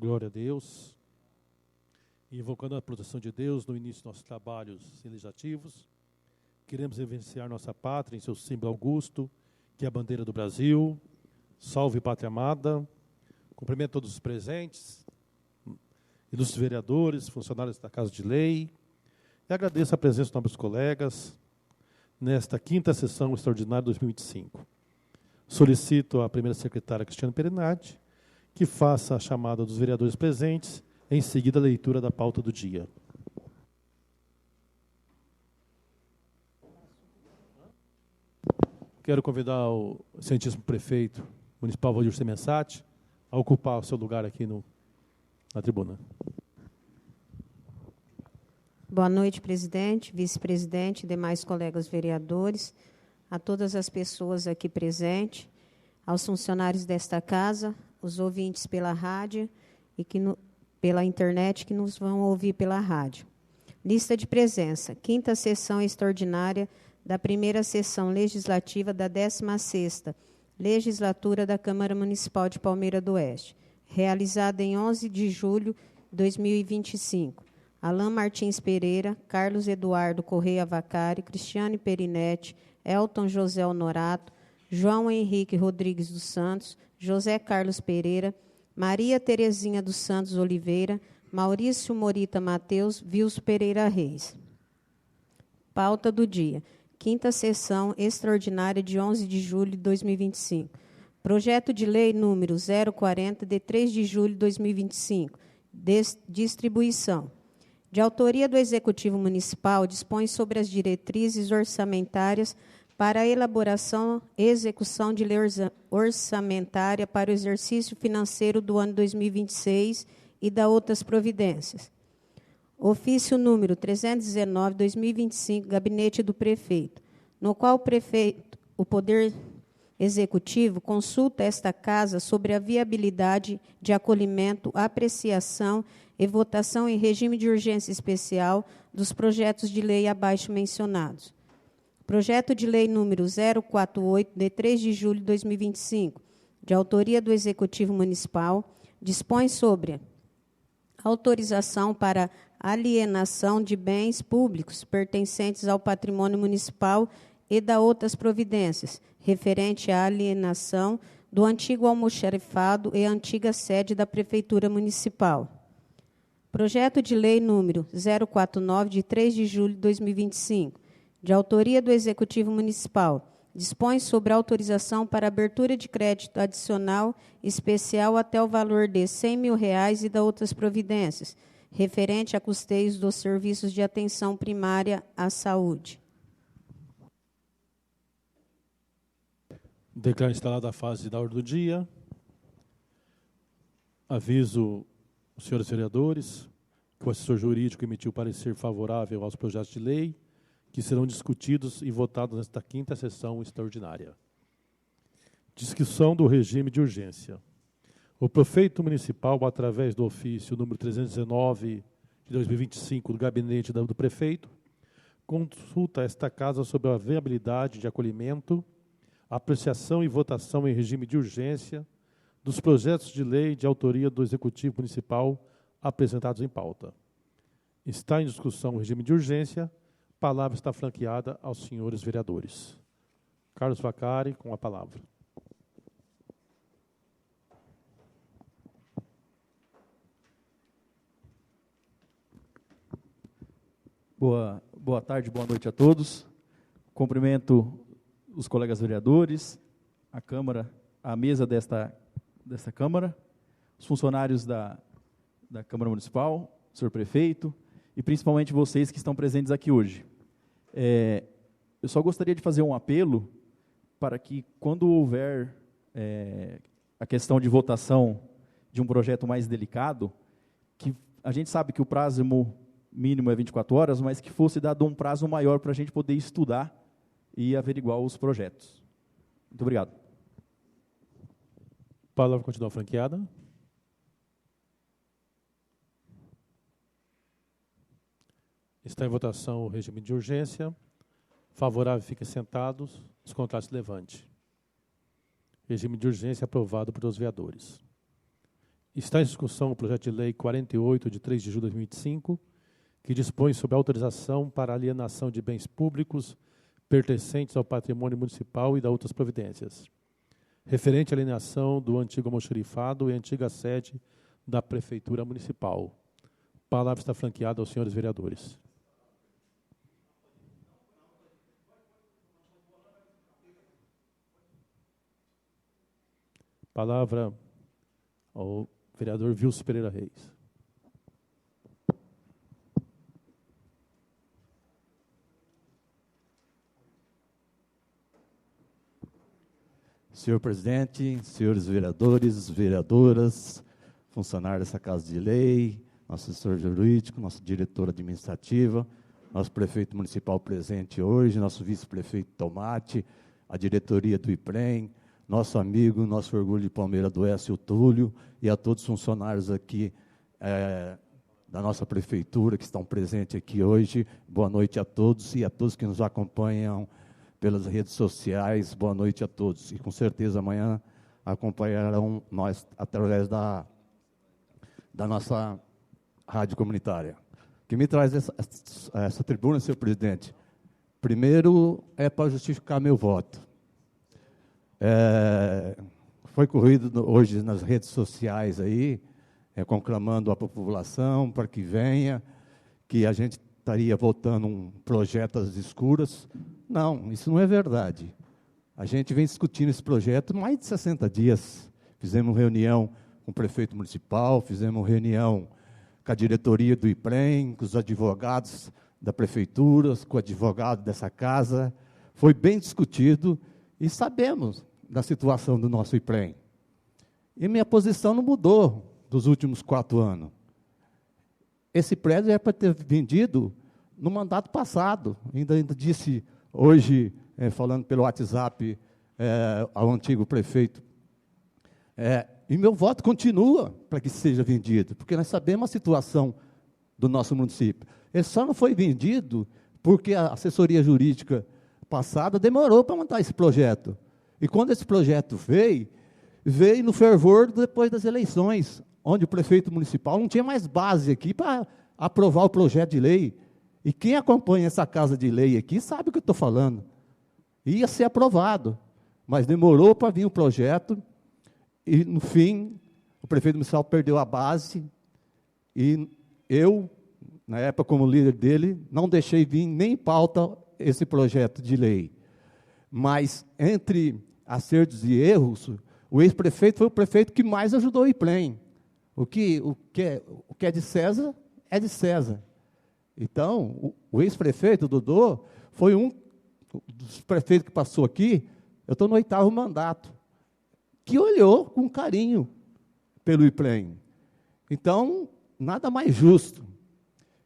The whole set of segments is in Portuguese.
Glória a Deus. Invocando a proteção de Deus no início dos nossos trabalhos legislativos, queremos reverenciar nossa pátria em seu símbolo augusto, que é a bandeira do Brasil. Salve, pátria amada. Cumprimento todos os presentes, ilustres vereadores, funcionários da Casa de Lei, e agradeço a presença dos nobres colegas nesta quinta sessão extraordinária de 2025. Solicito à primeira secretária, Cristiane Perinati, que faça a chamada dos vereadores presentes, em seguida a leitura da pauta do dia. Quero convidar o excelentíssimo prefeito municipal, Valdir Semensati, a ocupar o seu lugar aqui na tribuna. Boa noite, presidente, vice-presidente, demais colegas vereadores, a todas as pessoas aqui presentes, aos funcionários desta casa, os ouvintes pela rádio e pela internet que nos vão ouvir pela rádio. Lista de presença. Quinta sessão extraordinária da primeira sessão legislativa da 16ª Legislatura da Câmara Municipal de Palmeira do Oeste, realizada em 11 de julho de 2025. Alain Martins Pereira, Carlos Eduardo Correia Vacari, Cristiane Perinati, Elton José Honorato, João Henrique Rodrigues dos Santos, José Carlos Pereira, Maria Terezinha dos Santos Oliveira, Maurício Morita Mateus, Vilso Pereira Reis. Pauta do dia. Quinta sessão extraordinária de 11 de julho de 2025. Projeto de lei número 040, de 3 de julho de 2025. Distribuição. De autoria do Executivo Municipal, dispõe sobre as diretrizes orçamentárias para a elaboração e execução de lei orçamentária para o exercício financeiro do ano 2026 e da outras providências. Ofício número 319/2025, Gabinete do Prefeito, no qual o Poder Executivo consulta esta Casa sobre a viabilidade de acolhimento, apreciação e votação em regime de urgência especial dos projetos de lei abaixo mencionados. Projeto de lei número 048, de 3 de julho de 2025, de autoria do Executivo Municipal, dispõe sobre autorização para alienação de bens públicos pertencentes ao patrimônio municipal e da outras providências, referente à alienação do antigo almoxarifado e antiga sede da Prefeitura Municipal. Projeto de lei número 049, de 3 de julho de 2025, de autoria do Executivo Municipal, dispõe sobre autorização para abertura de crédito adicional especial até o valor de R$100 mil e da outras providências, referente a custeios dos serviços de atenção primária à saúde. Declaro instalada a fase da ordem do dia. Aviso os senhores vereadores que o assessor jurídico emitiu parecer favorável aos projetos de lei que serão discutidos e votados nesta quinta sessão extraordinária. Discussão do regime de urgência. O prefeito municipal, através do ofício número 319 de 2025 do gabinete do prefeito, consulta esta Casa sobre a viabilidade de acolhimento, apreciação e votação em regime de urgência dos projetos de lei de autoria do Executivo Municipal apresentados em pauta. Está em discussão o regime de urgência. A palavra está franqueada aos senhores vereadores. Carlos Vacari, com a palavra. Boa tarde, boa noite a todos. Cumprimento os colegas vereadores, a Câmara, a mesa desta Câmara, os funcionários da Câmara Municipal, o senhor prefeito, e principalmente vocês que estão presentes aqui hoje. Eu só gostaria de fazer um apelo para que, quando houver a questão de votação de um projeto mais delicado, que a gente sabe que o prazo mínimo é 24 horas, mas que fosse dado um prazo maior para a gente poder estudar e averiguar os projetos. Muito obrigado. A palavra continua franqueada. Está em votação o regime de urgência. Favorável, fiquem sentados. Os contrários, se levante. Regime de urgência aprovado pelos vereadores. Está em discussão o projeto de lei 48, de 3 de julho de 2025, que dispõe sobre a autorização para alienação de bens públicos pertencentes ao patrimônio municipal e da outras providências, referente à alienação do antigo almoxarifado e antiga sede da Prefeitura Municipal. A palavra está franqueada aos senhores vereadores. Palavra ao vereador Vilso Pereira Reis. Senhor presidente, senhores vereadores, vereadoras, funcionários dessa Casa de Lei, nosso assessor jurídico, nossa diretora administrativa, nosso prefeito municipal presente hoje, nosso vice-prefeito Tomate, a diretoria do IPREM, nosso amigo, nosso orgulho de Palmeira do Oeste, o Túlio, e a todos os funcionários aqui da nossa prefeitura que estão presentes aqui hoje. Boa noite a todos e a todos que nos acompanham pelas redes sociais. Boa noite a todos. E com certeza amanhã acompanharão nós através da nossa rádio comunitária. O que me traz essa tribuna, senhor presidente? Primeiro é para justificar meu voto. Foi corrido hoje nas redes sociais aí, conclamando a população para que venha, que a gente estaria votando um projeto às escuras. Não, isso não é verdade. A gente vem discutindo esse projeto há mais de 60 dias. Fizemos reunião com o prefeito municipal, fizemos reunião com a diretoria do IPREM, com os advogados da prefeitura, com o advogado dessa casa. Foi bem discutido e sabemos da situação do nosso IPREM. E minha posição não mudou dos últimos 4 anos. Esse prédio era para ter vendido no mandato passado. Ainda disse hoje, falando pelo WhatsApp, ao antigo prefeito. E meu voto continua para que seja vendido, porque nós sabemos a situação do nosso município. Ele só não foi vendido porque a assessoria jurídica passada demorou para montar esse projeto. E quando esse projeto veio no fervor depois das eleições, onde o prefeito municipal não tinha mais base aqui para aprovar o projeto de lei. E quem acompanha essa Casa de Lei aqui sabe o que eu estou falando. Ia ser aprovado, mas demorou para vir o projeto, e, no fim, o prefeito municipal perdeu a base, e eu, na época, como líder dele, não deixei vir nem em pauta esse projeto de lei. Mas, entre acertos e erros, o ex-prefeito foi o prefeito que mais ajudou o IPREM. O que é de César, é de César. Então, o ex-prefeito, Dodô, foi um dos prefeitos que passou aqui, eu estou no 8º mandato, que olhou com carinho pelo IPREM. Então, nada mais justo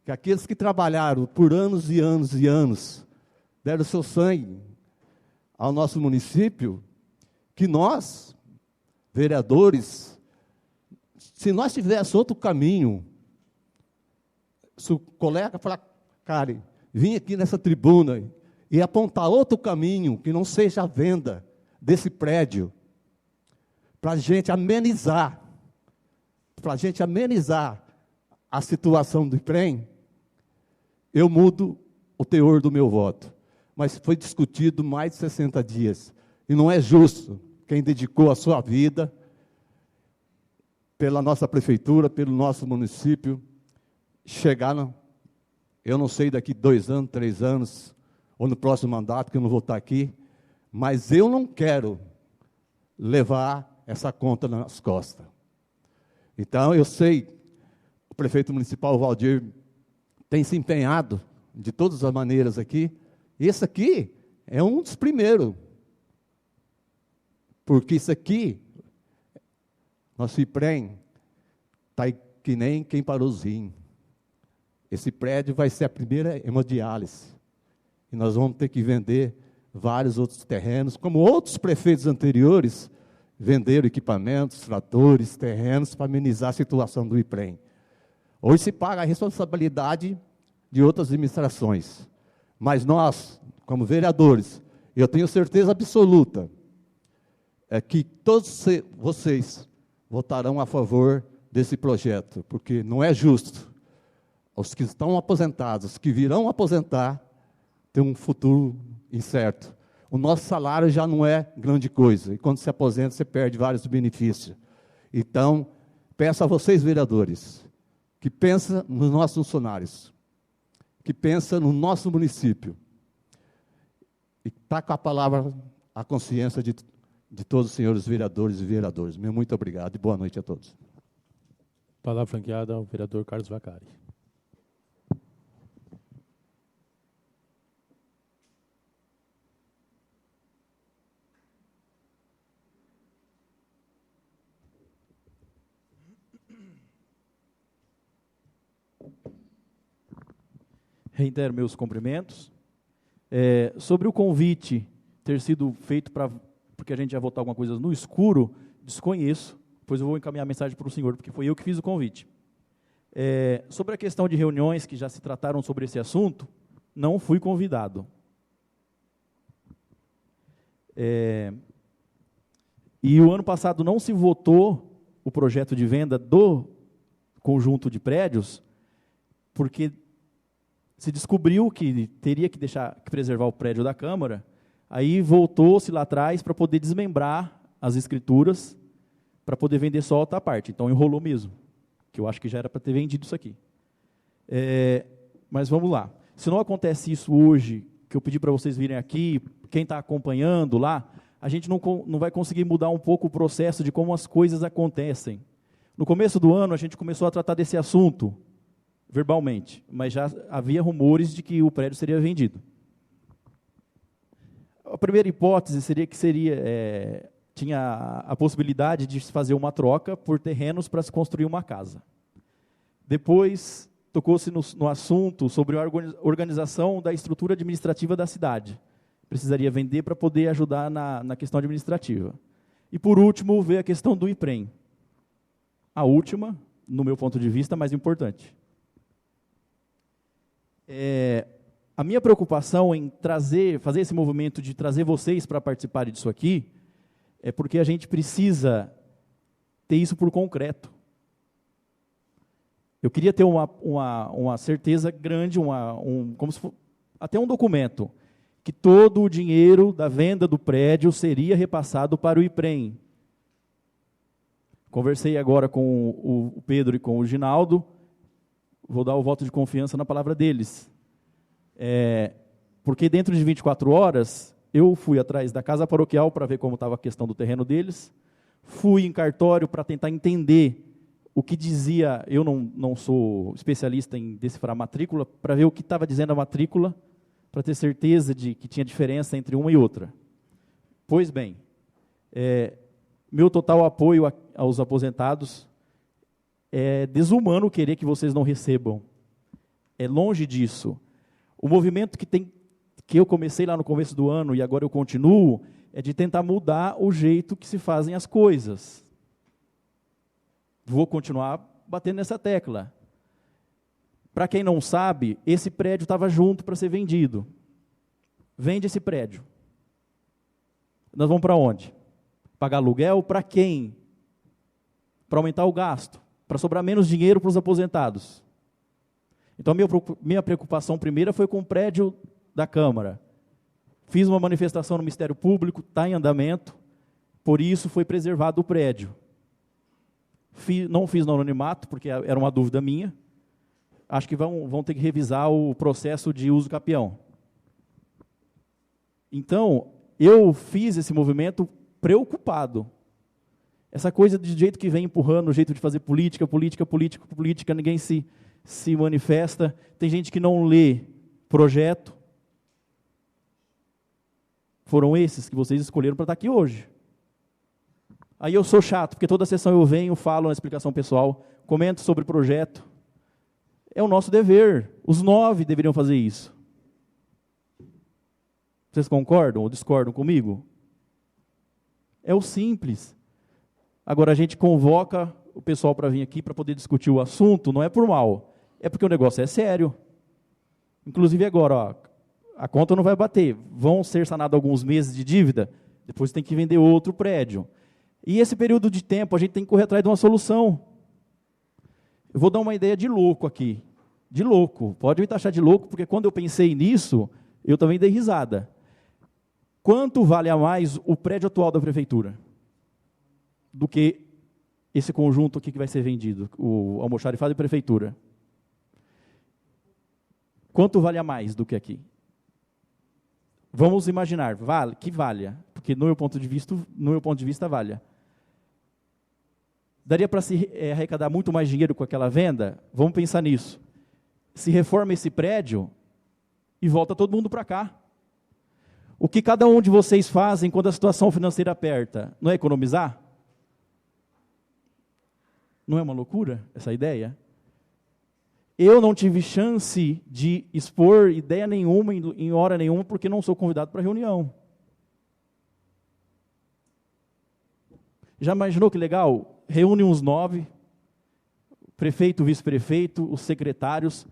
que aqueles que trabalharam por anos e anos e anos, deram seu sangue ao nosso município, que nós, vereadores, se nós tivéssemos outro caminho, se o colega falar, Karen, vim aqui nessa tribuna e apontar outro caminho, que não seja a venda desse prédio, para a gente amenizar a situação do IPREM, eu mudo o teor do meu voto. Mas foi discutido mais de 60 dias. E não é justo quem dedicou a sua vida pela nossa prefeitura, pelo nosso município, chegar, eu não sei, daqui 2 anos, 3 anos, ou no próximo mandato, que eu não vou estar aqui, mas eu não quero levar essa conta nas costas. Então, eu sei, o prefeito municipal, Valdir, tem se empenhado de todas as maneiras aqui. Esse aqui é um dos primeiros, porque isso aqui, nosso IPREM, está que nem quem parou os rins. Esse prédio vai ser a primeira hemodiálise, e nós vamos ter que vender vários outros terrenos, como outros prefeitos anteriores venderam equipamentos, tratores, terrenos, para amenizar a situação do IPREM. Hoje se paga a responsabilidade de outras administrações, mas nós, como vereadores, eu tenho certeza absoluta que todos vocês votarão a favor desse projeto, porque não é justo os que estão aposentados, os que virão aposentar, ter um futuro incerto. O nosso salário já não é grande coisa, e quando se aposenta, você perde vários benefícios. Então, peço a vocês, vereadores, que pensem nos nossos funcionários, que pensem no nosso município, e está com a palavra a consciência de todos os senhores vereadores e vereadoras. Meu muito obrigado e boa noite a todos. Palavra franqueada ao vereador Carlos Vacari. Reitero meus cumprimentos. Sobre o convite ter sido feito porque a gente ia votar alguma coisa no escuro, desconheço, pois eu vou encaminhar a mensagem para o senhor, porque foi eu que fiz o convite. Sobre a questão de reuniões que já se trataram sobre esse assunto, não fui convidado. E o ano passado não se votou o projeto de venda do conjunto de prédios, porque se descobriu que teria que preservar o prédio da Câmara, aí voltou-se lá atrás para poder desmembrar as escrituras, para poder vender só a outra parte. Então, enrolou mesmo, que eu acho que já era para ter vendido isso aqui. Mas vamos lá. Se não acontece isso hoje, que eu pedi para vocês virem aqui, quem está acompanhando lá, a gente não vai conseguir mudar um pouco o processo de como as coisas acontecem. No começo do ano, a gente começou a tratar desse assunto, verbalmente, mas já havia rumores de que o prédio seria vendido. A primeira hipótese tinha a possibilidade de se fazer uma troca por terrenos para se construir uma casa. Depois, tocou-se no assunto sobre a organização da estrutura administrativa da cidade. Precisaria vender para poder ajudar na questão administrativa. E, por último, veio a questão do IPREM. A última, no meu ponto de vista, mais importante. A minha preocupação em fazer esse movimento de trazer vocês para participarem disso aqui, é porque a gente precisa ter isso por concreto. Eu queria ter uma certeza grande, como se fosse, até um documento, que todo o dinheiro da venda do prédio seria repassado para o IPREM. Conversei agora com o Pedro e com o Ginaldo, vou dar o voto de confiança na palavra deles. Porque dentro de 24 horas, eu fui atrás da casa paroquial para ver como estava a questão do terreno deles, fui em cartório para tentar entender o que dizia, eu não sou especialista em decifrar matrícula, para ver o que estava dizendo a matrícula, para ter certeza de que tinha diferença entre uma e outra. Pois bem, meu total apoio aos aposentados é desumano querer que vocês não recebam. É longe disso. O movimento que eu comecei lá no começo do ano e agora eu continuo, é de tentar mudar o jeito que se fazem as coisas. Vou continuar batendo nessa tecla. Para quem não sabe, esse prédio estava junto para ser vendido. Vende esse prédio. Nós vamos para onde? Pagar aluguel para quem? Para aumentar o gasto, para sobrar menos dinheiro para os aposentados. Então, minha preocupação primeira foi com o prédio da Câmara. Fiz uma manifestação no Ministério Público, está em andamento, por isso foi preservado o prédio. Não fiz no anonimato, porque era uma dúvida minha. Acho que vão ter que revisar o processo de uso capião. Então, eu fiz esse movimento preocupado. Essa coisa de jeito que vem empurrando, o jeito de fazer política, ninguém se manifesta. Tem gente que não lê projeto. Foram esses que vocês escolheram para estar aqui hoje. Aí eu sou chato, porque toda sessão eu venho, falo na explicação pessoal, comento sobre o projeto. É o nosso dever. Os 9 deveriam fazer isso. Vocês concordam ou discordam comigo? É o simples. Agora, a gente convoca o pessoal para vir aqui para poder discutir o assunto, não é por mal, é porque o negócio é sério. Inclusive agora, a conta não vai bater. Vão ser sanados alguns meses de dívida, depois tem que vender outro prédio. E esse período de tempo, a gente tem que correr atrás de uma solução. Eu vou dar uma ideia de louco aqui. De louco. Pode me taxar de louco, porque quando eu pensei nisso, eu também dei risada. Quanto vale a mais o prédio atual da prefeitura do que esse conjunto aqui que vai ser vendido, o almoxarifado e prefeitura? Quanto vale a mais do que aqui? Vamos imaginar, que valha, porque no meu ponto de vista valha. Daria para se arrecadar muito mais dinheiro com aquela venda? Vamos pensar nisso. Se reforma esse prédio e volta todo mundo para cá. O que cada um de vocês fazem quando a situação financeira aperta? Não é economizar? Não é uma loucura essa ideia? Eu não tive chance de expor ideia nenhuma, em hora nenhuma, porque não sou convidado para reunião. Já imaginou que legal? Reúne uns 9, prefeito, vice-prefeito, os secretários,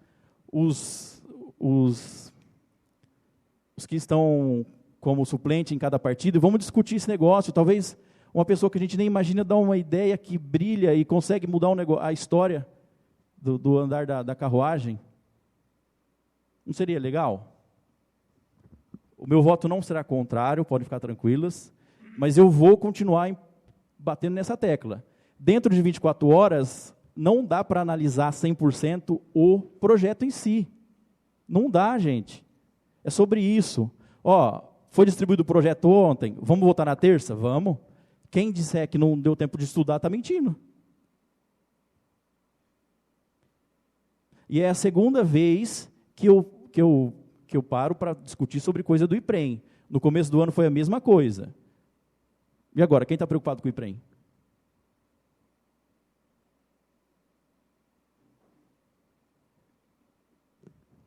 os que estão como suplente em cada partido, e vamos discutir esse negócio. Talvez uma pessoa que a gente nem imagina dá uma ideia que brilha e consegue mudar a história do andar da carruagem. Não seria legal? O meu voto não será contrário, podem ficar tranquilas, mas eu vou continuar batendo nessa tecla. Dentro de 24 horas, não dá para analisar 100% o projeto em si. Não dá, gente. É sobre isso. Foi distribuído o projeto ontem, vamos votar na terça? Vamos. Quem disser que não deu tempo de estudar está mentindo. E é a segunda vez que eu paro para discutir sobre coisa do IPREM. No começo do ano foi a mesma coisa. E agora, quem está preocupado com o IPREM?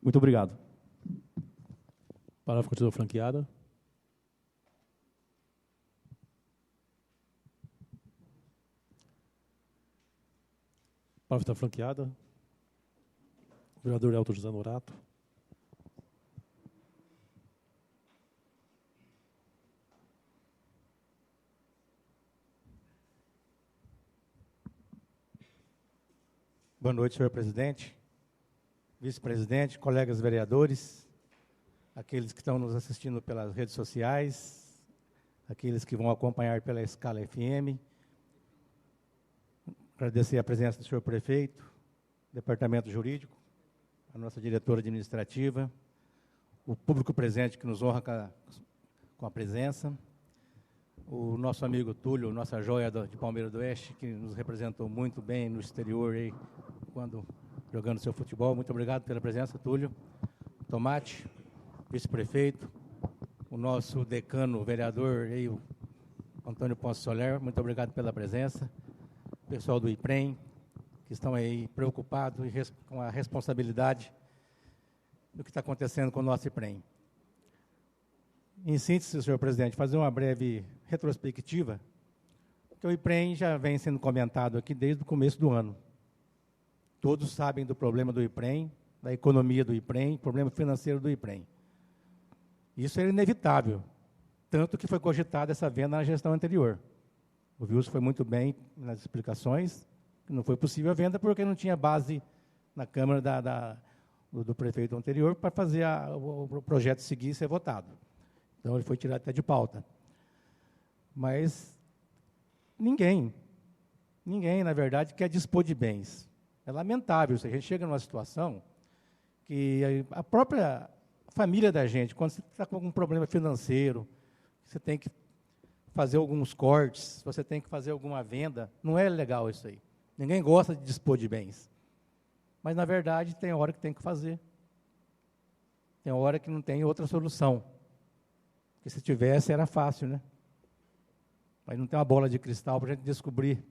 Muito obrigado. Parágrafo continua franqueada. Parágrafo está franqueada. Vereador Elton José Norato. Boa noite, senhor presidente, vice-presidente, colegas vereadores, aqueles que estão nos assistindo pelas redes sociais, aqueles que vão acompanhar pela Escala FM. Agradecer a presença do senhor prefeito, departamento jurídico, a nossa diretora administrativa, o público presente que nos honra com a presença, o nosso amigo Túlio, nossa joia de Palmeiras do Oeste, que nos representou muito bem no exterior, aí, quando jogando seu futebol. Muito obrigado pela presença, Túlio. Tomate, vice-prefeito, o nosso decano, vereador, aí, o Antônio Ponce Soler, muito obrigado pela presença. O pessoal do IPREM, que estão aí preocupados e com a responsabilidade do que está acontecendo com o nosso IPREM. Em síntese, senhor presidente, fazer uma breve retrospectiva, que o IPREM já vem sendo comentado aqui desde o começo do ano. Todos sabem do problema do IPREM, da economia do IPREM, problema financeiro do IPREM. Isso era inevitável, tanto que foi cogitada essa venda na gestão anterior. O Wilson foi muito bem nas explicações, não foi possível a venda porque não tinha base na Câmara do prefeito anterior para fazer o projeto seguir e ser votado. Então, ele foi tirado até de pauta. Mas ninguém, na verdade, quer dispor de bens. É lamentável se a gente chega numa situação que a própria família da gente, quando você está com algum problema financeiro, você tem que fazer alguns cortes, você tem que fazer alguma venda, não é legal isso aí. Ninguém gosta de dispor de bens. Mas, na verdade, tem hora que tem que fazer. Tem hora que não tem outra solução. Porque se tivesse, era fácil, né? Mas não tem uma bola de cristal para a gente descobrir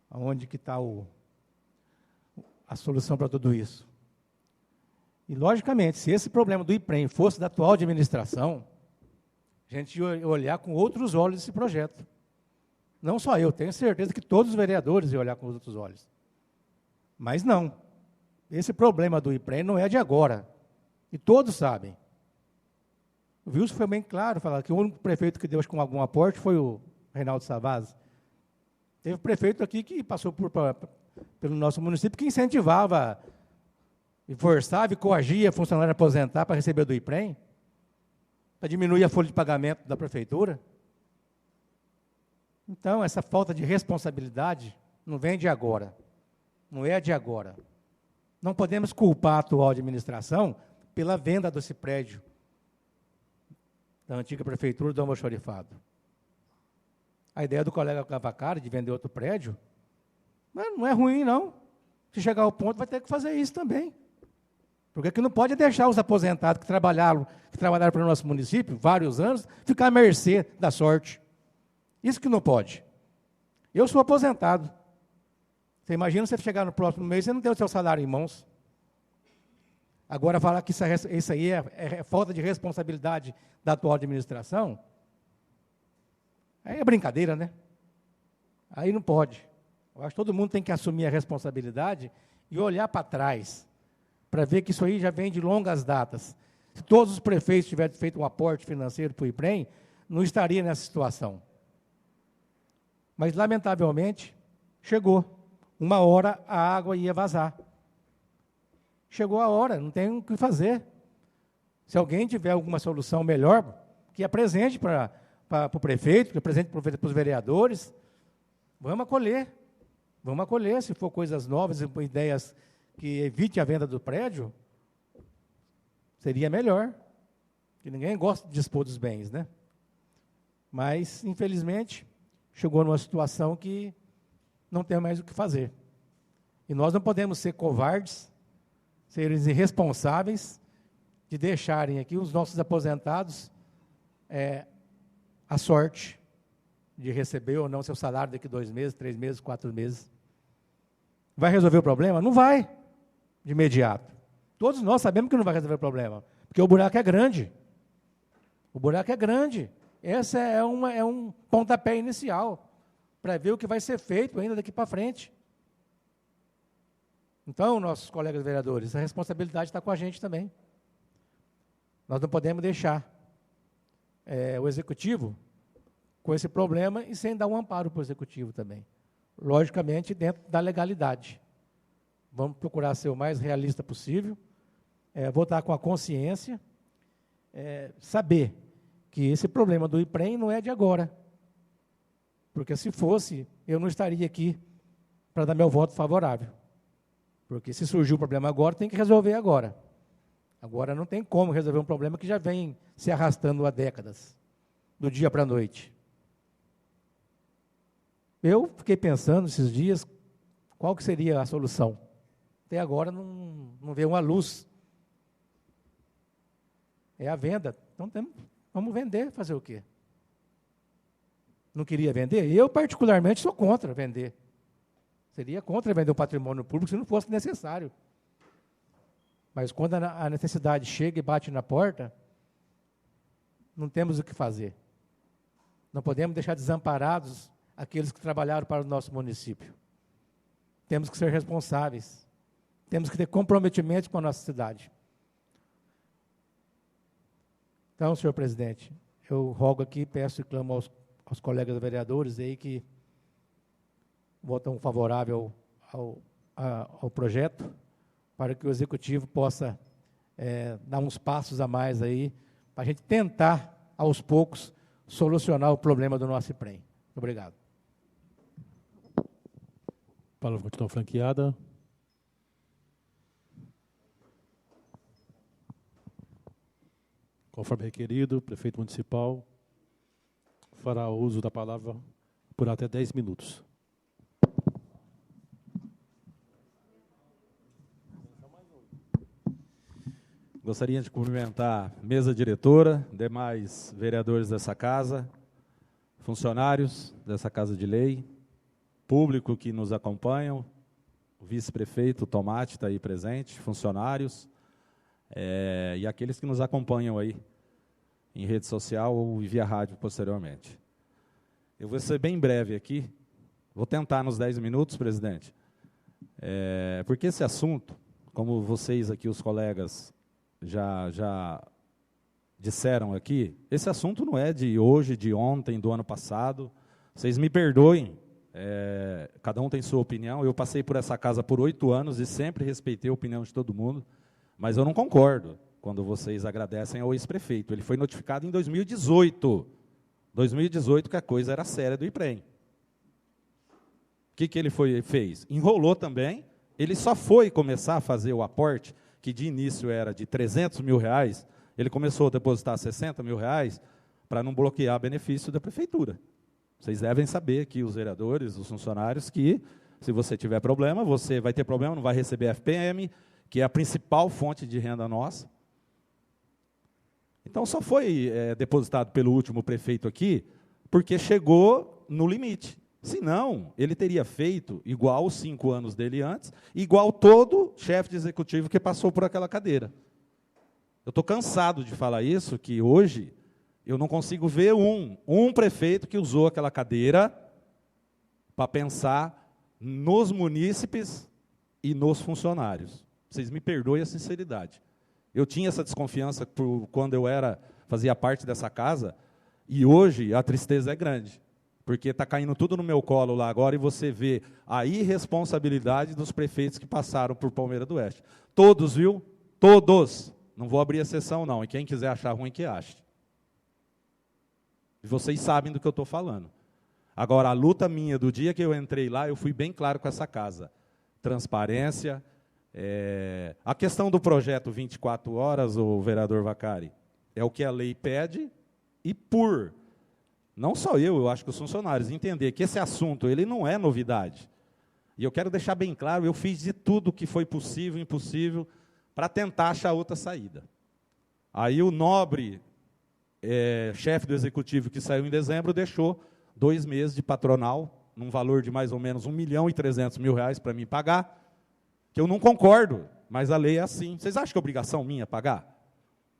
aonde que está a solução para tudo isso. E, logicamente, se esse problema do IPREM fosse da atual administração, a gente ia olhar com outros olhos esse projeto. Não só eu, tenho certeza que todos os vereadores iam olhar com outros olhos. Mas não. Esse problema do IPREM não é de agora. E todos sabem. O Wilson foi bem claro, falar que o único prefeito que deu com algum aporte foi o Reinaldo Savazzi. Teve prefeito aqui que passou pelo nosso município, que incentivava, e forçava e coagia funcionário a aposentar para receber do IPREM, para diminuir a folha de pagamento da prefeitura. Então, essa falta de responsabilidade não vem de agora, não é de agora. Não podemos culpar a atual administração pela venda desse prédio da antiga prefeitura do Almoxarifado. A ideia do colega Cavacari de vender outro prédio não é ruim, não. Se chegar ao ponto, vai ter que fazer isso também. Porque que não pode deixar os aposentados que trabalharam para o nosso município, vários anos, ficar à mercê da sorte. Isso que não pode. Eu sou aposentado. Você imagina você chegar no próximo mês e não ter o seu salário em mãos. Agora, falar que isso aí é falta de responsabilidade da atual administração, aí é brincadeira, né? Aí não pode. Eu acho que todo mundo tem que assumir a responsabilidade e olhar para trás, para ver que isso aí já vem de longas datas. Se todos os prefeitos tivessem feito um aporte financeiro para o IPREM, não estaria nessa situação. Mas, lamentavelmente, chegou. Uma hora a água ia vazar. Chegou a hora, não tem o que fazer. Se alguém tiver alguma solução melhor, que apresente para o prefeito, que apresente para os vereadores, vamos acolher. Vamos acolher, se for coisas novas, ideias que evite a venda do prédio, seria melhor. Porque ninguém gosta de dispor dos bens, né? Mas, infelizmente, chegou numa situação que não tem mais o que fazer. E nós não podemos ser covardes, ser irresponsáveis, de deixarem aqui os nossos aposentados a sorte de receber ou não seu salário daqui 2 meses, 3 meses, 4 meses. Vai resolver o problema? Não vai, de imediato. Todos nós sabemos que não vai resolver o problema, porque o buraco é grande. O buraco é grande. Esse é um pontapé inicial para ver o que vai ser feito ainda daqui para frente. Então, nossos colegas vereadores, a responsabilidade está com a gente também. Nós não podemos deixar o Executivo com esse problema e sem dar um amparo para o Executivo também. Logicamente, dentro da legalidade. Vamos procurar ser o mais realista possível, votar com a consciência, saber que esse problema do IPREM não é de agora. Porque se fosse, eu não estaria aqui para dar meu voto favorável. Porque se surgiu o problema agora, tem que resolver agora. Agora não tem como resolver um problema que já vem se arrastando há décadas, do dia para a noite. Eu fiquei pensando esses dias, qual que seria a solução? Até agora não veio uma luz. É a venda. Então vamos vender, fazer o quê? Não queria vender? Eu, particularmente, sou contra vender. Seria contra vender um patrimônio público se não fosse necessário. Mas quando a necessidade chega e bate na porta, não temos o que fazer. Não podemos deixar desamparados aqueles que trabalharam para o nosso município. Temos que ser responsáveis. Temos que ter comprometimento com a nossa cidade. Então, senhor presidente, eu rogo aqui, peço e clamo aos colegas vereadores aí que votam favorável ao projeto, para que o Executivo possa dar uns passos a mais aí, para a gente tentar, aos poucos, solucionar o problema do nosso IPREM. Muito obrigado. A palavra continua franqueada. Conforme requerido, o prefeito municipal fará uso da palavra por até 10 minutos. Gostaria de cumprimentar a mesa diretora, demais vereadores dessa casa, funcionários dessa Casa de Lei, público que nos acompanham, o vice-prefeito Tomate está aí presente, funcionários, e aqueles que nos acompanham aí em rede social ou via rádio posteriormente. Eu vou ser bem breve aqui, vou tentar nos 10 minutos, presidente, porque esse assunto, como vocês aqui, os colegas, já disseram aqui, esse assunto não é de hoje, de ontem, do ano passado. Vocês me perdoem Cada um tem sua opinião. Eu passei por essa casa por 8 anos e sempre respeitei a opinião de todo mundo, mas eu não concordo quando vocês agradecem ao ex-prefeito. Ele foi notificado em 2018. 2018 que a coisa era séria do IPREM. O que ele fez? Enrolou também. Ele só foi começar a fazer o aporte, que de início era de R$300 mil, ele começou a depositar R$60 mil para não bloquear benefício da prefeitura. Vocês devem saber aqui, os vereadores, os funcionários, que se você tiver problema, você vai ter problema, não vai receber FPM, que é a principal fonte de renda nossa. Então, só foi depositado pelo último prefeito aqui, porque chegou no limite. Senão, ele teria feito igual os 5 anos dele antes, igual todo chefe de executivo que passou por aquela cadeira. Eu estou cansado de falar isso, que hoje eu não consigo ver um prefeito que usou aquela cadeira para pensar nos munícipes e nos funcionários. Vocês me perdoem a sinceridade. Eu tinha essa desconfiança quando eu fazia parte dessa casa, e hoje a tristeza é grande. Porque está caindo tudo no meu colo lá agora, e você vê a irresponsabilidade dos prefeitos que passaram por Palmeira do Oeste. Todos, viu? Todos. Não vou abrir exceção, não. E quem quiser achar ruim, que ache. E vocês sabem do que eu estou falando. Agora, a luta minha, do dia que eu entrei lá, eu fui bem claro com essa casa. Transparência. A questão do projeto 24 horas, o vereador Vacari, é o que a lei pede, e não só eu acho que os funcionários entender que esse assunto ele não é novidade. E eu quero deixar bem claro, eu fiz de tudo que foi possível e impossível para tentar achar outra saída. Aí o nobre chefe do executivo que saiu em dezembro deixou 2 meses de patronal, num valor de mais ou menos R$1.300.000 para mim pagar, que eu não concordo, mas a lei é assim. Vocês acham que é obrigação minha pagar?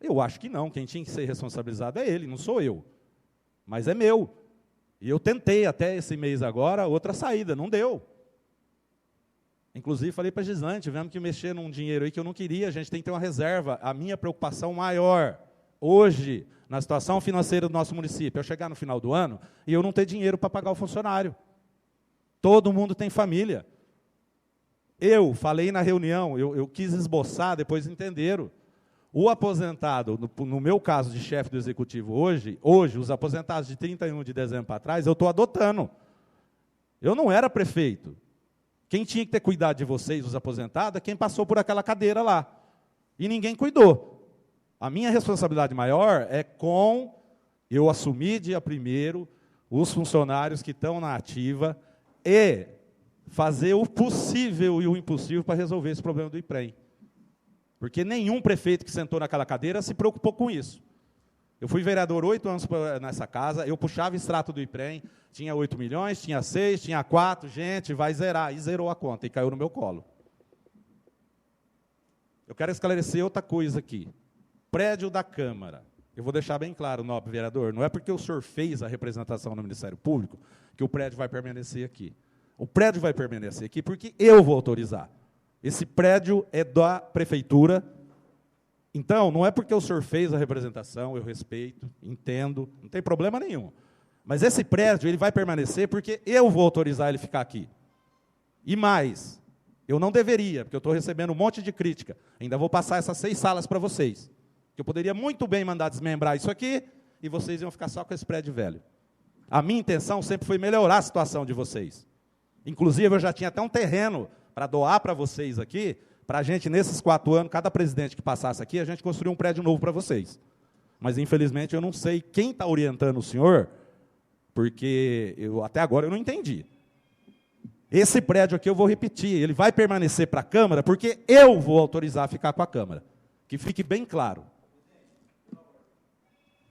Eu acho que não, quem tinha que ser responsabilizado é ele, não sou eu. Mas é meu. E eu tentei até esse mês agora outra saída, não deu. Inclusive, falei para a Gisane, tivemos que mexer num dinheiro aí que eu não queria, a gente tem que ter uma reserva. A minha preocupação maior, hoje, na situação financeira do nosso município, é eu chegar no final do ano e eu não ter dinheiro para pagar o funcionário. Todo mundo tem família. Eu falei na reunião, eu quis esboçar, depois entenderam. O aposentado, no meu caso de chefe do executivo hoje, os aposentados de 31 de dezembro para trás, eu estou adotando. Eu não era prefeito. Quem tinha que ter cuidado de vocês, os aposentados, é quem passou por aquela cadeira lá. E ninguém cuidou. A minha responsabilidade maior é eu assumir dia 1º os funcionários que estão na ativa e fazer o possível e o impossível para resolver esse problema do IPREM. Porque nenhum prefeito que sentou naquela cadeira se preocupou com isso. Eu fui vereador 8 anos nessa casa, eu puxava extrato do IPREM, tinha 8 milhões, tinha 6, tinha 4, gente, vai zerar. E zerou a conta, e caiu no meu colo. Eu quero esclarecer outra coisa aqui. Prédio da Câmara. Eu vou deixar bem claro, nobre vereador, não é porque o senhor fez a representação no Ministério Público que o prédio vai permanecer aqui. O prédio vai permanecer aqui porque eu vou autorizar. Esse prédio é da prefeitura. Então, não é porque o senhor fez a representação, eu respeito, entendo, não tem problema nenhum. Mas esse prédio ele vai permanecer porque eu vou autorizar ele ficar aqui. E mais, eu não deveria, porque eu estou recebendo um monte de crítica. Ainda vou passar essas 6 salas para vocês. Que eu poderia muito bem mandar desmembrar isso aqui e vocês iam ficar só com esse prédio velho. A minha intenção sempre foi melhorar a situação de vocês. Inclusive, eu já tinha até um terreno para doar para vocês aqui, para a gente, nesses 4 anos, cada presidente que passasse aqui, a gente construir um prédio novo para vocês. Mas, infelizmente, eu não sei quem está orientando o senhor, porque até agora eu não entendi. Esse prédio aqui eu vou repetir, ele vai permanecer para a Câmara, porque eu vou autorizar a ficar com a Câmara. Que fique bem claro.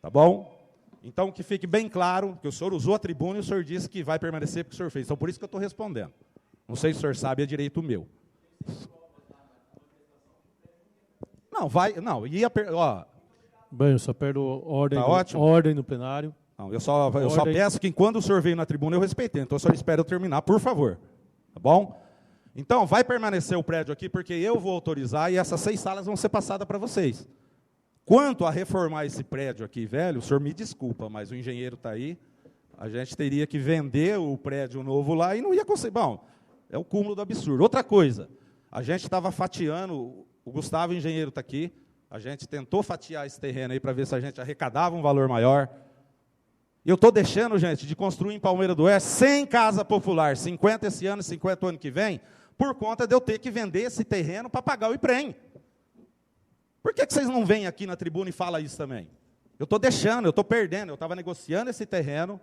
Tá bom? Então, que fique bem claro, que o senhor usou a tribuna e o senhor disse que vai permanecer porque o senhor fez. Então, por isso que eu estou respondendo. Não sei se o senhor sabe, é direito meu. Não, Bem, eu só perdo ordem, Tá ótimo. ordem no plenário. Não, eu só peço que, quando o senhor veio na tribuna, eu respeitei. Então, o senhor espera eu terminar, por favor. Tá bom? Então, vai permanecer o prédio aqui, porque eu vou autorizar e essas 6 salas vão ser passadas para vocês. Quanto a reformar esse prédio aqui, velho, o senhor me desculpa, mas o engenheiro está aí, a gente teria que vender o prédio novo lá e não ia conseguir. Bom, é o cúmulo do absurdo. Outra coisa, a gente estava fatiando, o Gustavo, engenheiro, está aqui, a gente tentou fatiar esse terreno aí para ver se a gente arrecadava um valor maior. Eu estou deixando, gente, de construir em Palmeira do Oeste 100 casa popular, 50 esse ano, 50 o ano que vem, por conta de eu ter que vender esse terreno para pagar o IPREM. Por que vocês não vêm aqui na tribuna e falam isso também? Eu estou deixando, eu estou perdendo. Eu estava negociando esse terreno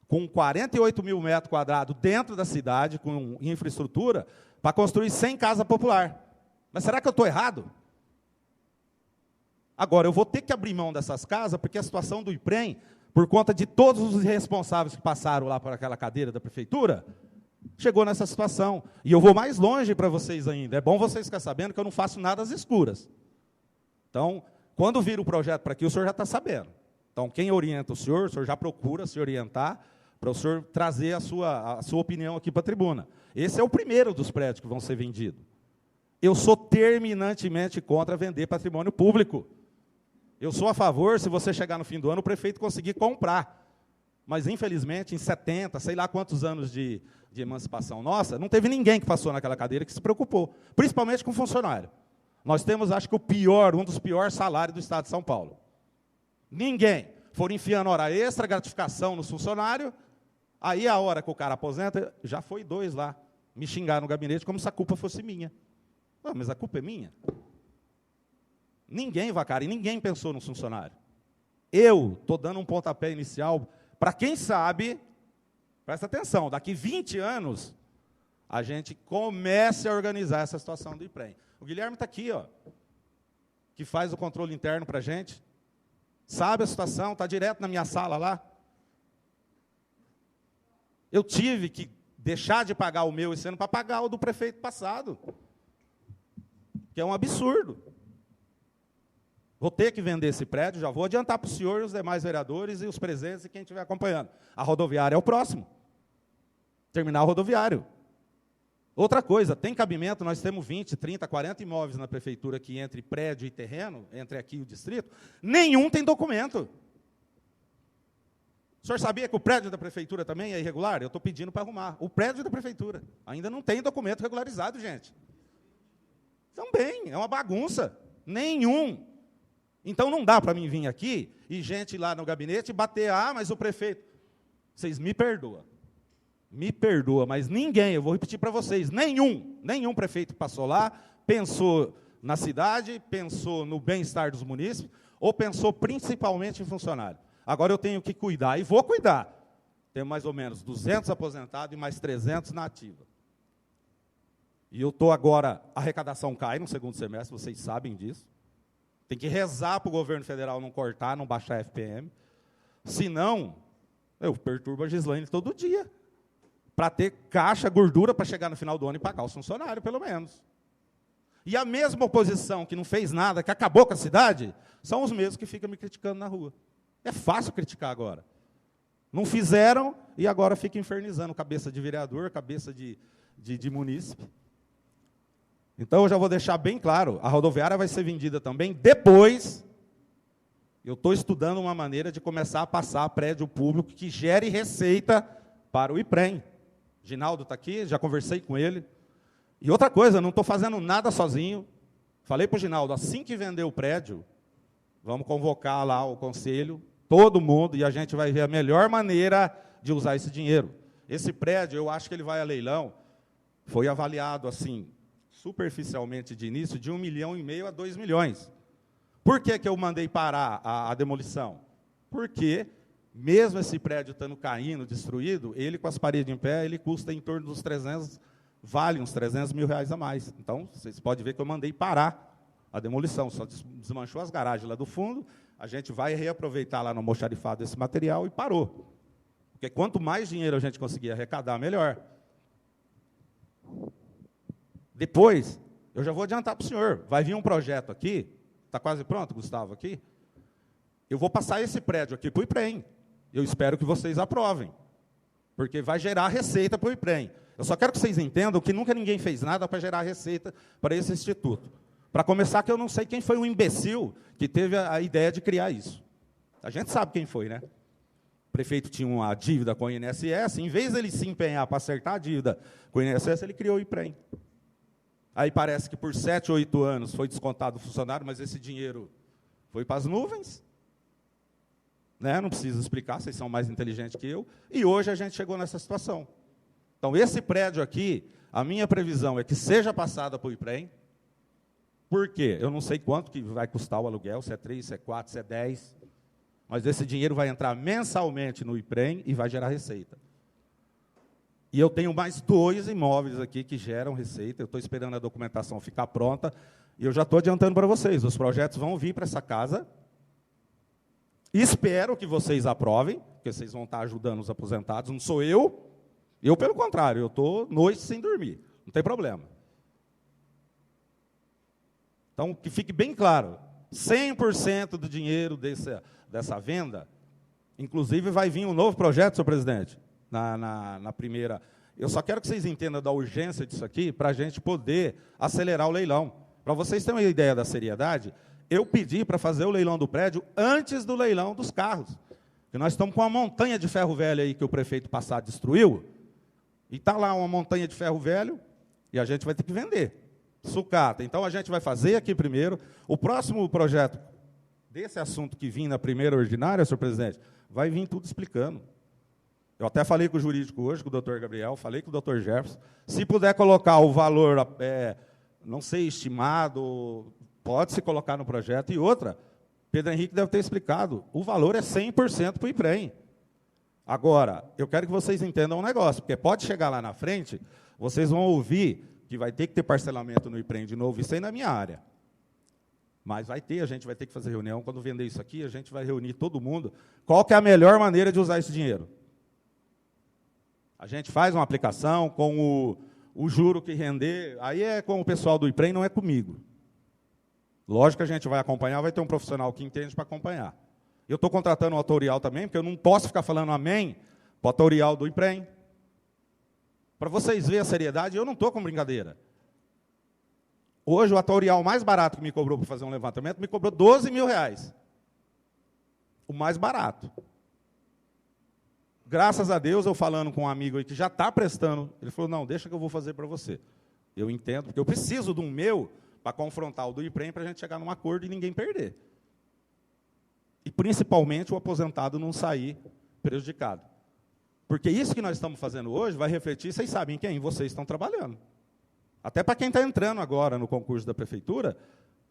com 48 mil metros quadrados dentro da cidade, com infraestrutura, para construir 100 casas popular. Mas será que eu estou errado? Agora, eu vou ter que abrir mão dessas casas, porque a situação do IPREM, por conta de todos os responsáveis que passaram lá por aquela cadeira da prefeitura, chegou nessa situação. E eu vou mais longe para vocês ainda. É bom vocês ficarem sabendo que eu não faço nada às escuras. Então, quando vir o projeto para aqui, o senhor já está sabendo. Então, quem orienta o senhor já procura se orientar, para o senhor trazer a sua opinião aqui para a tribuna. Esse é o primeiro dos prédios que vão ser vendidos. Eu sou terminantemente contra vender patrimônio público. Eu sou a favor, se você chegar no fim do ano, o prefeito conseguir comprar. Mas, infelizmente, em 70, sei lá quantos anos de emancipação nossa, não teve ninguém que passou naquela cadeira que se preocupou, principalmente com funcionário. Nós temos, acho que, um dos piores salários do Estado de São Paulo. Ninguém. Foram enfiando hora extra, gratificação nos funcionários, aí a hora que o cara aposenta, já foi 2 lá, me xingar no gabinete como se a culpa fosse minha. Ah, mas a culpa é minha? Ninguém, Vacari, ninguém pensou no funcionário. Eu estou dando um pontapé inicial para quem sabe, presta atenção, daqui 20 anos, a gente comece a organizar essa situação do IPREM. O Guilherme está aqui, ó, que faz o controle interno para a gente, sabe a situação, está direto na minha sala lá. Eu tive que deixar de pagar o meu esse ano para pagar o do prefeito passado, que é um absurdo. Vou ter que vender esse prédio, já vou adiantar para o senhor, os demais vereadores e os presentes e quem estiver acompanhando. A rodoviária é o próximo. Terminal rodoviário. Outra coisa, tem cabimento, nós temos 20, 30, 40 imóveis na prefeitura aqui, entre prédio e terreno, entre aqui e o distrito, nenhum tem documento. O senhor sabia que o prédio da prefeitura também é irregular? Eu estou pedindo para arrumar. O prédio da prefeitura ainda não tem documento regularizado, gente. Também, é uma bagunça. Nenhum. Então, não dá para mim vir aqui e gente lá no gabinete bater, mas o prefeito... Vocês me perdoam. Me perdoa, mas ninguém, eu vou repetir para vocês, nenhum prefeito que passou lá pensou na cidade, pensou no bem-estar dos munícipes, ou pensou principalmente em funcionário. Agora eu tenho que cuidar, e vou cuidar. Temos mais ou menos 200 aposentados e mais 300 na ativa. E eu estou agora, a arrecadação cai no segundo semestre, vocês sabem disso. Tem que rezar para o governo federal não cortar, não baixar a FPM. Senão, eu perturbo a Gislaine todo dia. Para ter caixa, gordura, para chegar no final do ano e pagar os funcionários, pelo menos. E a mesma oposição que não fez nada, que acabou com a cidade, são os mesmos que ficam me criticando na rua. É fácil criticar agora. Não fizeram e agora fica infernizando cabeça de vereador, cabeça de munícipe. Então, eu já vou deixar bem claro, a rodoviária vai ser vendida também depois. Eu estou estudando uma maneira de começar a passar prédio público que gere receita para o IPREM. Ginaldo está aqui, já conversei com ele. E outra coisa, não estou fazendo nada sozinho. Falei para o Ginaldo, assim que vender o prédio, vamos convocar lá o conselho, todo mundo, e a gente vai ver a melhor maneira de usar esse dinheiro. Esse prédio, eu acho que ele vai a leilão, foi avaliado assim, superficialmente de início, de 1,5 milhão a 2 milhões. Por que eu mandei parar a demolição? Porque, mesmo esse prédio estando caindo, destruído, ele com as paredes em pé, ele custa em torno dos 300, vale uns 300 mil reais a mais. Então, vocês podem ver que eu mandei parar a demolição, só desmanchou as garagens lá do fundo, a gente vai reaproveitar lá no almoxarifado esse material e parou. Porque quanto mais dinheiro a gente conseguir arrecadar, melhor. Depois, eu já vou adiantar para o senhor, vai vir um projeto aqui, está quase pronto, Gustavo, aqui? Eu vou passar esse prédio aqui para o IPREM. Eu espero que vocês aprovem, porque vai gerar receita para o IPREM. Eu só quero que vocês entendam que nunca ninguém fez nada para gerar receita para esse instituto. Para começar, que eu não sei quem foi o imbecil que teve a ideia de criar isso. A gente sabe quem foi, né? prefeito tinha uma dívida com o INSS, em vez de ele se empenhar para acertar a dívida com o INSS, ele criou o IPREM. Aí parece que por 7 ou 8 anos foi descontado o funcionário, mas esse dinheiro foi para as nuvens. Né? Não preciso explicar, vocês são mais inteligentes que eu. E hoje a gente chegou nessa situação. Então, esse prédio aqui, a minha previsão é que seja passada para o IPREM. Por quê? Eu não sei quanto que vai custar o aluguel, se é 3, se é 4, se é 10. Mas esse dinheiro vai entrar mensalmente no IPREM e vai gerar receita. E eu tenho mais 2 imóveis aqui que geram receita. Eu estou esperando a documentação ficar pronta. E eu já estou adiantando para vocês. Os projetos vão vir para essa casa. Espero que vocês aprovem, porque vocês vão estar ajudando os aposentados. Não sou eu. Eu, pelo contrário, eu estou noite sem dormir. Não tem problema. Então, que fique bem claro. 100% do dinheiro dessa venda, inclusive vai vir um novo projeto, senhor presidente, na primeira. Eu só quero que vocês entendam da urgência disso aqui, para a gente poder acelerar o leilão. Para vocês terem uma ideia da seriedade, eu pedi para fazer o leilão do prédio antes do leilão dos carros. Porque nós estamos com uma montanha de ferro velho aí que o prefeito passado destruiu, e está lá uma montanha de ferro velho, e a gente vai ter que vender. Sucata. Então, a gente vai fazer aqui primeiro. O próximo projeto desse assunto que vim na primeira ordinária, senhor presidente, vai vir tudo explicando. Eu até falei com o jurídico hoje, com o doutor Gabriel, falei com o doutor Jefferson. Se puder colocar o valor, não sei, estimado, pode-se colocar no projeto. E outra, Pedro Henrique deve ter explicado, o valor é 100% para o IPREM. Agora, eu quero que vocês entendam um negócio, porque pode chegar lá na frente, vocês vão ouvir que vai ter que ter parcelamento no IPREM de novo, isso aí na minha área. Mas vai ter, a gente vai ter que fazer reunião. Quando vender isso aqui, a gente vai reunir todo mundo. Qual que é a melhor maneira de usar esse dinheiro? A gente faz uma aplicação com o juro que render, aí é com o pessoal do IPREM, não é comigo. Lógico que a gente vai acompanhar, vai ter um profissional que entende para acompanhar. Eu estou contratando um autorial também, porque eu não posso ficar falando amém para o autorial do IPREM. Para vocês verem a seriedade, eu não estou com brincadeira. Hoje, o autorial mais barato que me cobrou para fazer um levantamento, me cobrou R$12.000. O mais barato. Graças a Deus, eu falando com um amigo aí que já está prestando, ele falou, não, deixa que eu vou fazer para você. Eu entendo, porque eu preciso de um meu para confrontar o do IPREM para a gente chegar num acordo e ninguém perder. E, principalmente, o aposentado não sair prejudicado. Porque isso que nós estamos fazendo hoje vai refletir, vocês sabem quem vocês estão trabalhando. Até para quem está entrando agora no concurso da prefeitura,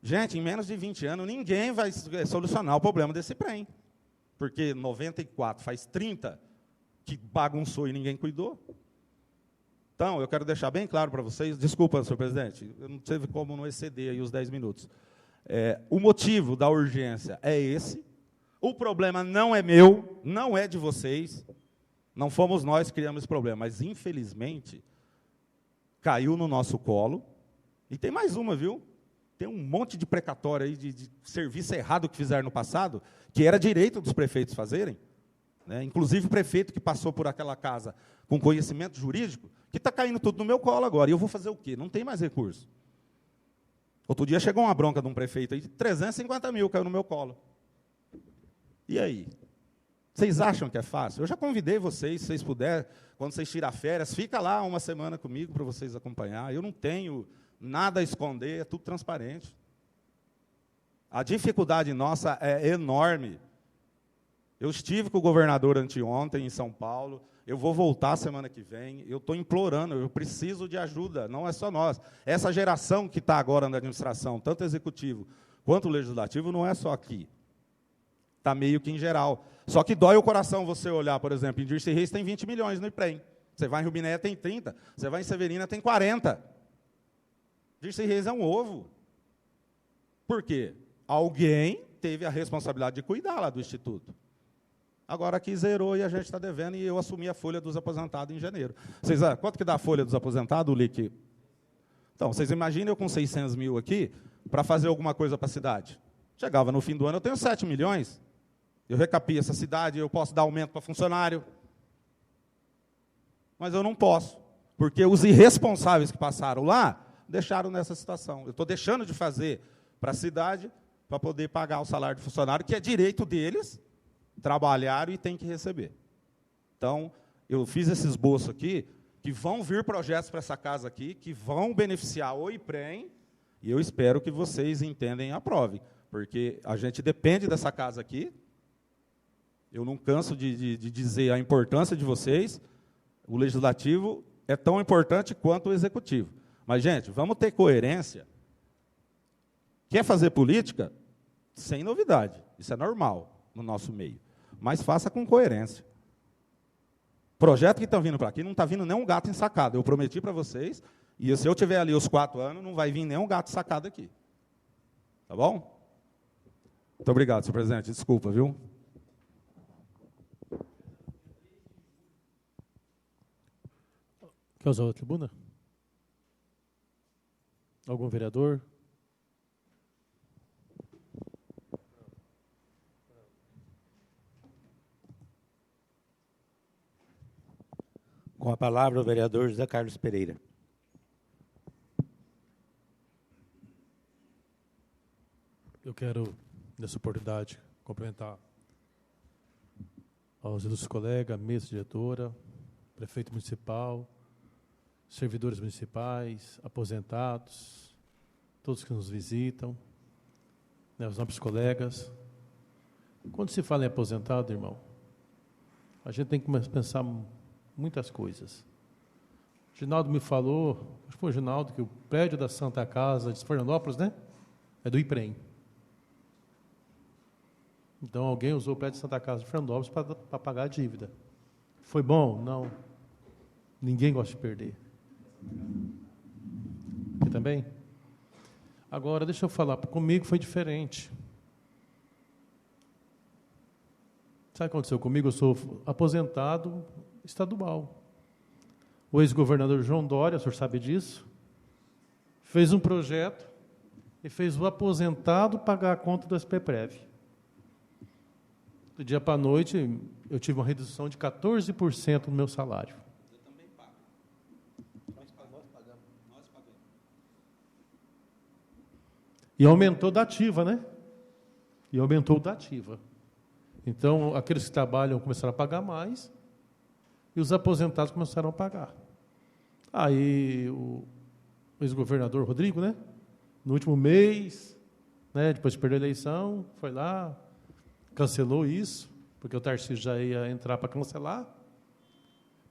gente, em menos de 20 anos, ninguém vai solucionar o problema desse IPREM. Porque 94 faz 30 que bagunçou e ninguém cuidou. Então, eu quero deixar bem claro para vocês, desculpa, senhor presidente, eu não teve como não exceder aí os 10 minutos. O motivo da urgência é esse, o problema não é meu, não é de vocês, não fomos nós que criamos esse problema, mas, infelizmente, caiu no nosso colo. E tem mais uma, viu? Tem um monte de precatório aí, de serviço errado que fizeram no passado, que era direito dos prefeitos fazerem. Né? Inclusive, o prefeito que passou por aquela casa com conhecimento jurídico, que está caindo tudo no meu colo agora. E eu vou fazer o quê? Não tem mais recurso. Outro dia chegou uma bronca de um prefeito aí, de 350 mil caiu no meu colo. E aí? Vocês acham que é fácil? Eu já convidei vocês, se vocês puderem, quando vocês tiram férias, fica lá uma semana comigo para vocês acompanhar. Eu não tenho nada a esconder, é tudo transparente. A dificuldade nossa é enorme. Eu estive com o governador anteontem em São Paulo, eu vou voltar semana que vem, eu estou implorando, eu preciso de ajuda, não é só nós. Essa geração que está agora na administração, tanto executivo quanto legislativo, não é só aqui. Está meio que em geral. Só que dói o coração você olhar, por exemplo, em Dirceu Reis tem 20 milhões no IPREM. Você vai em Rubinéia, tem 30. Você vai em Severina, tem 40. Dirceu Reis é um ovo. Por quê? Alguém teve a responsabilidade de cuidar lá do Instituto. Agora aqui zerou e a gente está devendo, e eu assumi a folha dos aposentados em janeiro. Vocês, quanto que dá a folha dos aposentados, Lick? Então, vocês imaginem eu com 600 mil aqui, para fazer alguma coisa para a cidade. Chegava no fim do ano, eu tenho 7 milhões. Eu recapio essa cidade, eu posso dar aumento para funcionário. Mas eu não posso, porque os irresponsáveis que passaram lá, deixaram nessa situação. Eu estou deixando de fazer para a cidade, para poder pagar o salário do funcionário, que é direito deles, trabalharam e têm que receber. Então, eu fiz esse esboço aqui, que vão vir projetos para essa casa aqui, que vão beneficiar o IPREM, e eu espero que vocês entendem e aprovem, porque a gente depende dessa casa aqui. Eu não canso de dizer a importância de vocês. O legislativo é tão importante quanto o executivo. Mas, gente, vamos ter coerência. Quer fazer política? Sem novidade. Isso é normal no nosso meio. Mas faça com coerência. Projeto que estão vindo para aqui, não está vindo nem um gato ensacado. Eu prometi para vocês, e se eu tiver ali os 4 anos, não vai vir nenhum gato sacado aqui. Tá bom? Muito obrigado, senhor presidente. Desculpa, viu? Quer usar a tribuna? Algum vereador? Com a palavra, o vereador José Carlos Pereira. Eu quero, nessa oportunidade, cumprimentar aos ilustres colegas, mesa diretora, prefeito municipal, servidores municipais, aposentados, todos que nos visitam, né, os nossos colegas. Quando se fala em aposentado, irmão, a gente tem que pensar muitas coisas. O Ginaldo me falou, acho que foi o Ginaldo, que o prédio da Santa Casa de Fernandópolis, né, é do IPREM. Então, alguém usou o prédio de Santa Casa de Fernandópolis para pagar a dívida. Foi bom? Não. Ninguém gosta de perder. Aqui também? Agora, deixa eu falar, comigo foi diferente. Sabe o que aconteceu comigo? Eu sou aposentado estadual. O ex-governador João Dória, o senhor sabe disso, fez um projeto e fez o aposentado pagar a conta do SPPREV. Do dia para a noite, eu tive uma redução de 14% no meu salário. Eu também pago. Nós pagamos. E aumentou da ativa, né? E aumentou da ativa. Então, aqueles que trabalham começaram a pagar mais e os aposentados começaram a pagar. Aí, o ex-governador Rodrigo, né? No último mês, né, depois de perder a eleição, foi lá, cancelou isso, porque o Tarcísio já ia entrar para cancelar.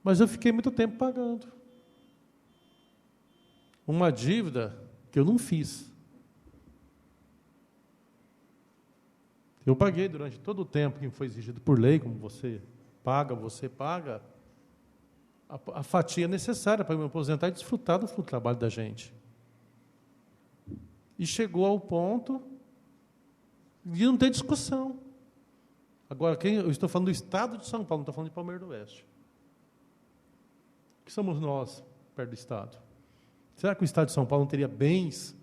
Mas eu fiquei muito tempo pagando. Uma dívida que eu não fiz. Eu paguei durante todo o tempo que foi exigido por lei, como você paga, a fatia necessária para me aposentar e desfrutar do trabalho da gente. E chegou ao ponto de não ter discussão. Agora, eu estou falando do Estado de São Paulo, não estou falando de Palmeira do Oeste. O que somos nós, perto do Estado? Será que o Estado de São Paulo não teria bens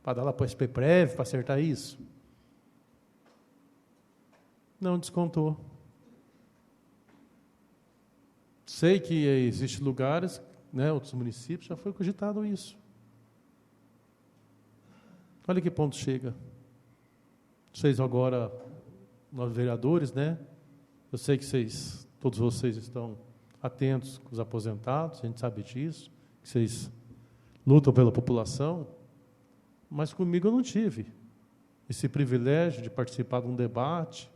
para dar lá para o SPPREV, para acertar isso? Não descontou. Sei que existem lugares, né, outros municípios, já foi cogitado isso. Olha que ponto chega. Vocês agora, nós vereadores, né? Eu sei que todos vocês estão atentos com os aposentados, a gente sabe disso, que vocês lutam pela população, mas comigo eu não tive esse privilégio de participar de um debate,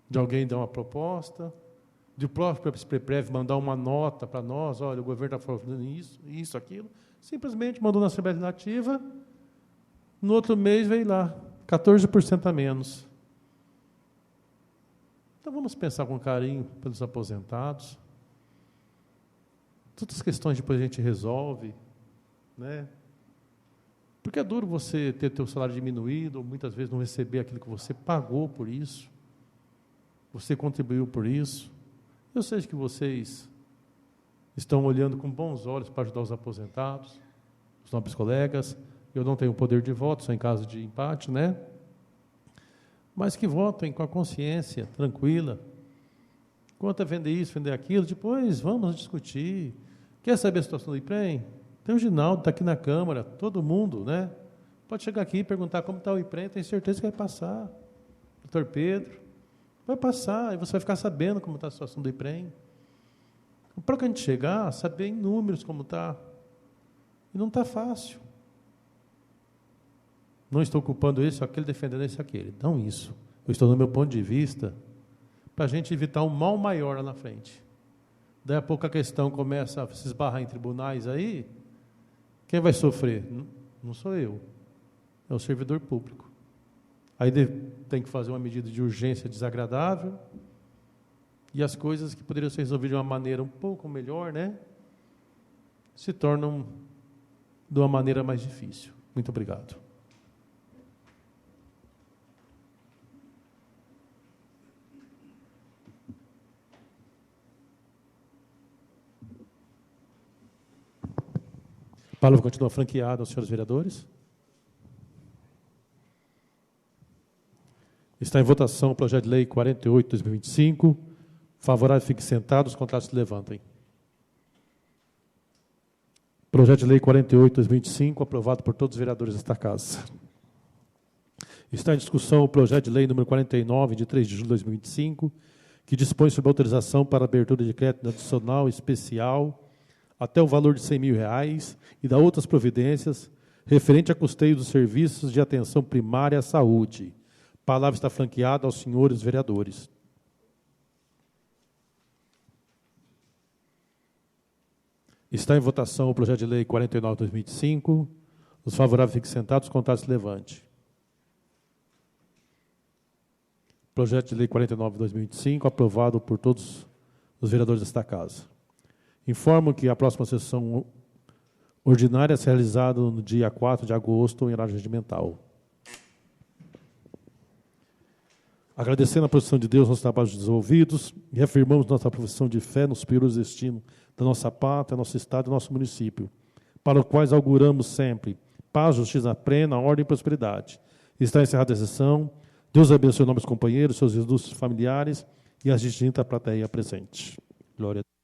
de alguém dar uma proposta, de o próprio SPPREV mandar uma nota para nós, olha, o governo está falando isso, aquilo, simplesmente mandou na Assembleia Legislativa, no outro mês veio lá, 14% a menos. Então vamos pensar com carinho pelos aposentados. Todas as questões depois a gente resolve, né? Porque é duro você ter teu salário diminuído, ou muitas vezes não receber aquilo que você pagou por isso, você contribuiu por isso. Eu sei que vocês estão olhando com bons olhos para ajudar os aposentados, os nobres colegas. Eu não tenho poder de voto, só em caso de empate, né? Mas que votem com a consciência tranquila. Quanto a vender isso, vender aquilo, depois vamos discutir. Quer saber a situação do IPREM? Tem o Ginaldo, está aqui na Câmara, todo mundo, né? Pode chegar aqui e perguntar como está o IPREM, tenho certeza que vai passar. Doutor Pedro, Vai passar e você vai ficar sabendo como está a situação do IPREM. Para que a gente chegar, saber em números como está. E não está fácil. Não estou culpando esse ou aquele, defendendo esse ou aquele. Não isso. Eu estou, no meu ponto de vista, para a gente evitar um mal maior lá na frente. Daí a pouco a questão começa a se esbarrar em tribunais aí, quem vai sofrer? Não sou eu. É o servidor público. Aí tem que fazer uma medida de urgência desagradável e as coisas que poderiam ser resolvidas de uma maneira um pouco melhor, né, se tornam de uma maneira mais difícil. Muito obrigado. A palavra continua franqueada aos senhores vereadores. Está em votação o projeto de lei 48/2025. Favorável, fiquem sentados, os contrários se levantem. Projeto de lei 48/2025, aprovado por todos os vereadores desta casa. Está em discussão o projeto de lei número 49, de 3 de julho de 2025, que dispõe sobre autorização para abertura de crédito adicional especial até o valor de R$ 100.000 e da outras providências referente a custeio dos serviços de atenção primária à saúde. A palavra está franqueada aos senhores vereadores. Está em votação o projeto de lei 49/2025. Os favoráveis fiquem sentados, os contrários se levante. Projeto de lei 49/2025, aprovado por todos os vereadores desta casa. Informo que a próxima sessão ordinária será realizada no dia 4 de agosto, em horário regimental. Agradecendo a proteção de Deus nos trabalhos desenvolvidos, reafirmamos nossa profissão de fé nos superiores destinos da nossa pátria, nosso estado e nosso município, para os quais auguramos sempre paz, justiça plena, ordem e prosperidade. Está encerrada a sessão. Deus abençoe os nossos companheiros, seus ilustres familiares e a distinta plateia presente. Glória a Deus.